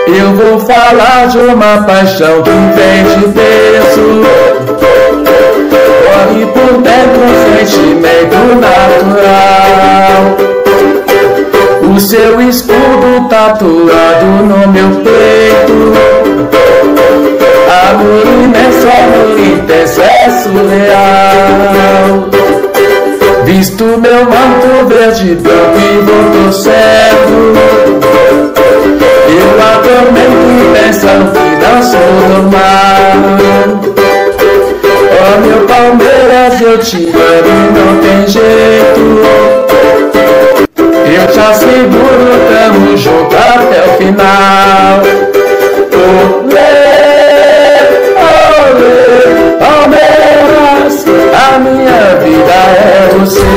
Eu vou falar de uma paixão que vem de berço, corre por dentro um sentimento natural. O seu escudo tatuado no meu peito, amor imenso, amor intenso, é surreal. Visto meu manto verde, branco e vou torcendo, eu atormento intensa vida, sou normal. Oh meu Palmeiras, eu te amo e não tem jeito, eu te asseguro, tamo junto até o final. Olê, olê, Palmeiras, a minha vida é você.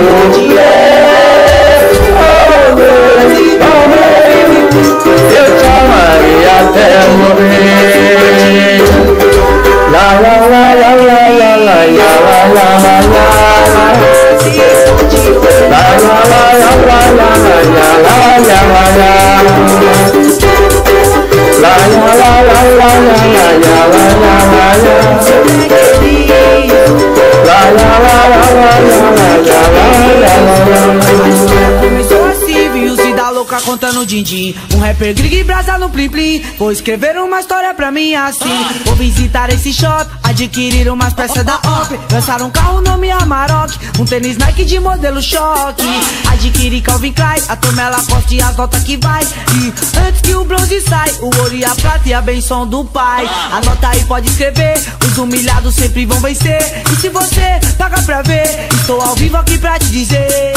Olê, olê, Palmeiras, eu te amarei até morrer. La la la la la la la la la la la la. La la la la la la la la la la la. La la la la la la la la la la la. La la la la la la la la. Começou assim, viu-se da louca contando din-din. Um rapper grig e brasa no plim-plim. Vou escrever uma história pra mim assim. Vou visitar esse shop, adquirir umas peças da OP, lançar um carro nome Amarok, um tênis Nike de modelo choque, adquirir Calvin Klein, a turma ela aposta e as notas que vai. E antes que o bronze sai, o ouro e a prata e a benção do pai. Anota aí, pode escrever, os humilhados sempre vão vencer. E se você paga pra ver, estou ao vivo aqui pra te dizer.